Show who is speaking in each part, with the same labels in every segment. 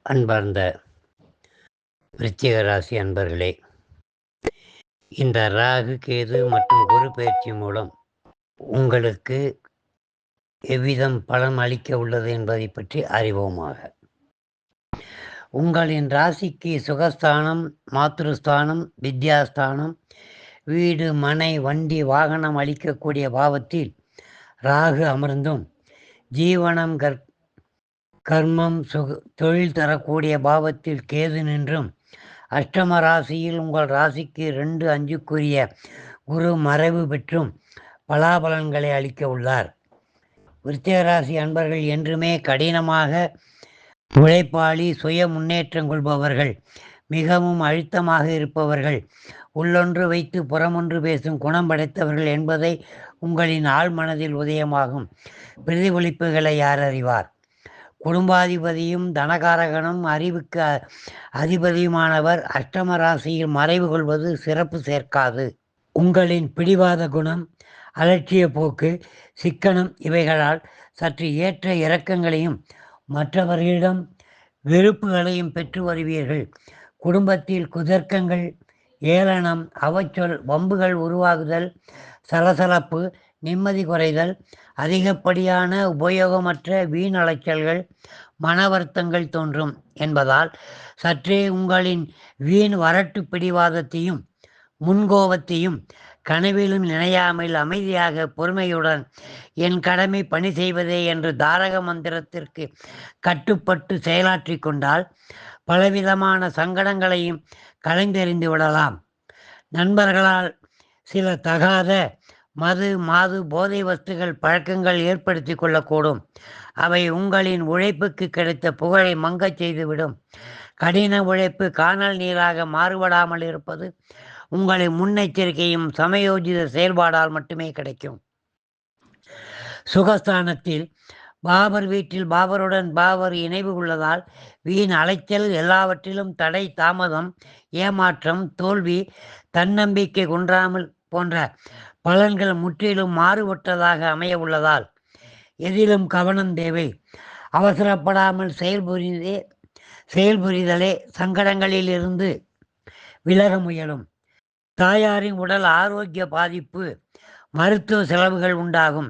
Speaker 1: அன்பார்ந்த விருச்சிக ராசி அன்பர்களே, இந்த ராகு கேது மற்றும் குரு பயிற்சி மூலம் உங்களுக்கு எவ்விதம் பலன் அளிக்க உள்ளது என்பதை பற்றி அறிவோமாக. உங்களின் ராசிக்கு சுகஸ்தானம், மாத்ருஸ்தானம், வித்யாஸ்தானம், வீடு, மனை, வண்டி, வாகனம் அளிக்கக்கூடிய பாவத்தில் ராகு அமர்ந்தும், ஜீவனம், கர்மம், தொழில் தரக்கூடிய பாவத்தில் கேது நின்றும், அஷ்டம ராசியில் உங்கள் ராசிக்கு 2, 5க்குரிய குரு மறைவு பெற்றும் பலாபலன்களை அளிக்க உள்ளார். விருச்சிக ராசி அன்பர்கள் என்றுமே கடினமாக உழைப்பாளி, சுய முன்னேற்றம் கொள்பவர்கள், மிகவும் அழுத்தமாக இருப்பவர்கள், உள்ளொன்று வைத்து புறமொன்று பேசும் குணம் படைத்தவர்கள் என்பதை உங்களின் ஆழ் மனதில் உதயமாகும் பிரதிபலிப்புகளை யார் அறிவார்? குடும்பாதிபதியும் தனகாரகனும் அறிவுக்கு அதிபதியுமானவர் அஷ்டம ராசியில் மறைவு கொள்வது சிறப்பு சேர்க்காது. உங்களின் பிடிவாத குணம், அலட்சிய போக்கு, சிக்கனம் இவைகளால் சற்று ஏற்ற இறக்கங்களையும் மற்றவர்களிடம் வெறுப்புகளையும் பெற்று வருவீர்கள். குடும்பத்தில் குதர்க்கங்கள், ஏளனம், அவச்சொல், வம்புகள் உருவாகுதல், சலசலப்பு, நிம்மதி குறைதல், அதிகப்படியான உபயோகமற்ற வீண் அலைச்சல்கள், மன வருத்தங்கள் தோன்றும் என்பதால் சற்றே உங்களின் வீண் வரட்டு பிடிவாதத்தையும் முன்கோபத்தையும் கனவிலும் நினையாமல் அமைதியாக பொறுமையுடன் என் கடமை பணி செய்வதே என்று தாரக மந்திரத்திற்கு கட்டுப்பட்டு செயலாற்றி கொண்டால் பலவிதமான சங்கடங்களையும் கலைந்தெறிந்து விடலாம். நண்பர்களால் சில தகாத மது, மாது, போதை வஸ்துகள் பழக்கங்கள் ஏற்படுத்தி கொள்ளக்கூடும். அவை உங்களின் உழைப்புக்கு கிடைத்த புகழை மங்கச் செய்துவிடும். கடின உழைப்பு காணல் நீராக மாறுபடாமல் இருப்பது உங்களின் முன்னெச்சரிக்கையும் சமயோஜித செயல்பாடால் மட்டுமே கிடைக்கும். சுகஸ்தானத்தில் பாபர் வீட்டில் பாபருடன் பாபர் இணைவு உள்ளதால் வீண் அலைச்சல், எல்லாவற்றிலும் தடை, தாமதம், ஏமாற்றம், தோல்வி, தன்னம்பிக்கை குன்றாமல் போன்ற பலன்கள் முற்றிலும் மாறுபட்டதாக அமைய உள்ளதால் எதிலும் கவனம் தேவை. அவசரப்படாமல் செயல்புரிதலே சங்கடங்களில் இருந்து விலக முயலும். தாயாரின் உடல் ஆரோக்கிய பாதிப்பு, மருத்துவ செலவுகள் உண்டாகும்.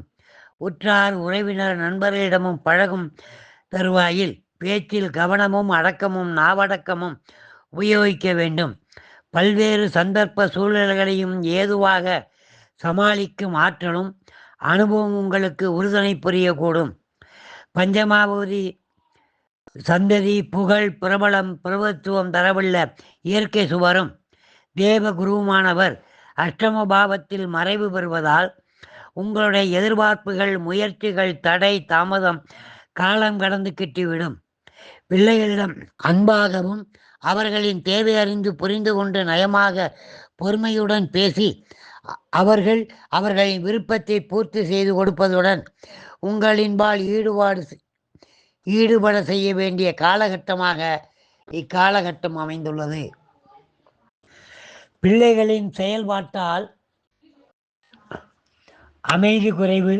Speaker 1: உற்றார், உறவினர், நண்பர்களிடமும் பழகும் தருவாயில் பேச்சில் கவனமும் அடக்கமும் நாவடக்கமும் உபயோகிக்க வேண்டும். பல்வேறு சந்தர்ப்ப சூழ்நிலைகளையும் ஏதுவாக சமாளிக்கும் ஆற்றலும் அனுபவம் உங்களுக்கு உறுதுணை புரியக்கூடும். பஞ்சமாவதி சந்ததி, புகழ், பிரபலம், பிரபுத்துவம் தரவுள்ள இயற்கை சுவரும் தேவ குருவுமானவர் அஷ்டம பாவத்தில் மறைவு பெறுவதால் உங்களுடைய எதிர்பார்ப்புகள், முயற்சிகள் தடை, தாமதம் காலம் கடந்து கிட்டிவிடும். பிள்ளைகளிடம் அன்பாகவும் அவர்களின் தேவை அறிந்து புரிந்து கொண்டு நயமாக பொறுமையுடன் பேசி அவர்களின் விருப்பத்தை பூர்த்தி செய்து கொடுப்பதுடன் உங்களின்பால் ஈடுபட செய்ய வேண்டிய காலகட்டமாக இக்காலகட்டம் அமைந்துள்ளது. பிள்ளைகளின் செயல்பாட்டால் அமைதி குறைவு,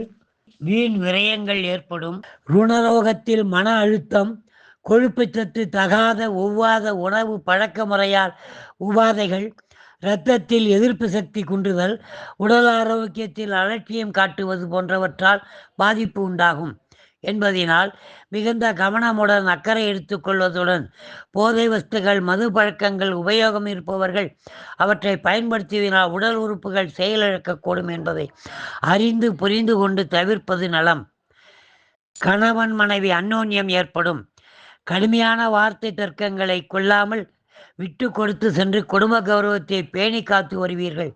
Speaker 1: வீண் விரயங்கள் ஏற்படும். ருணரோகத்தில் மன அழுத்தம், கொழுப்புச்சத்து, தகாத ஒவ்வாத உணவு பழக்க முறையால் உபாதைகள், இரத்தத்தில் எதிர்ப்பு சக்தி குன்றுதல், உடல் ஆரோக்கியத்தில் அலட்சியம் காட்டுவது போன்றவற்றால் பாதிப்பு உண்டாகும் என்பதனால் மிகுந்த கவனமுடன் அக்கறை எடுத்துக்கொள்வதுடன் போதை வஸ்துகள், மது பழக்கங்கள் உபயோகம் இருப்பவர்கள் அவற்றை பயன்படுத்துவதனால் உடல் உறுப்புகள் செயலிழக்கக்கூடும் என்பதை அறிந்து புரிந்து கொண்டு தவிர்ப்பது நலம். கணவன் மனைவி அந்யோன்யம் ஏற்படும். கடுமையான வார்த்தை தர்க்கங்களை கொள்ளாமல் விட்டு கொடுத்து சென்று குடும்ப கௌரவத்தை பேணி காத்து வருவீர்கள்.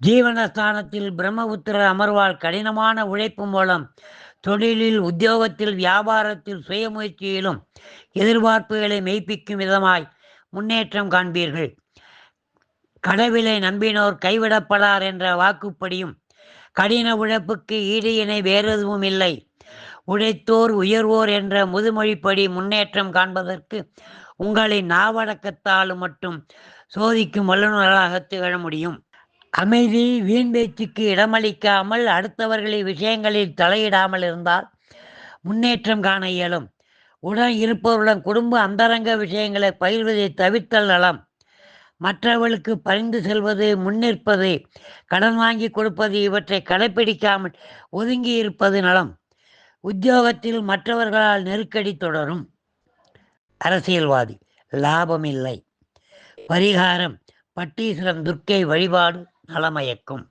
Speaker 1: ஜீவனஸ்தானத்தில் பிரம்மபுத்திரர் அமர்வால் கடினமான உழைப்பு மூலம் தொழிலில், உத்தியோகத்தில், வியாபாரத்தில், சுயமுயற்சியிலும் எதிர்பார்ப்புகளை மெய்ப்பிக்கும் விதமாய் முன்னேற்றம் காண்பீர்கள். கடவுளை நம்பினோர் கைவிடப்படார் என்ற வாக்குப்படியும் கடின உழைப்புக்கு ஈடு இணை வேறெதுவும் இல்லை. உழைத்தோர் உயர்வோர் என்ற முதுமொழிப்படி முன்னேற்றம் காண்பதற்கு உங்களின் நாவடக்கத்தால் மட்டும் சோதிக்கும் வல்லுநராக திகழ முடியும். அமைதி, வீண் பேச்சுக்கு இடமளிக்காமல் அடுத்தவர்களின் விஷயங்களில் தலையிடாமல் இருந்தால் முன்னேற்றம் காண இயலும். உடன் இருப்பவருடன் குடும்ப அந்தரங்க விஷயங்களை பகிர்வதை தவிர்த்தல் நலம். மற்றவர்களுக்கு பரிந்து செல்வது, முன்னிற்பது, கடன் வாங்கி கொடுப்பது இவற்றை கடைப்பிடிக்காமல் ஒதுங்கி இருப்பது நலம். உத்தியோகத்தில் மற்றவர்களால் நெருக்கடி தொடரும். அரசியல்வாதி லாபமில்லை. பரிகாரம்: பட்டீஸ்வரம் துர்க்கை வழிபாடு நலமயக்கும்.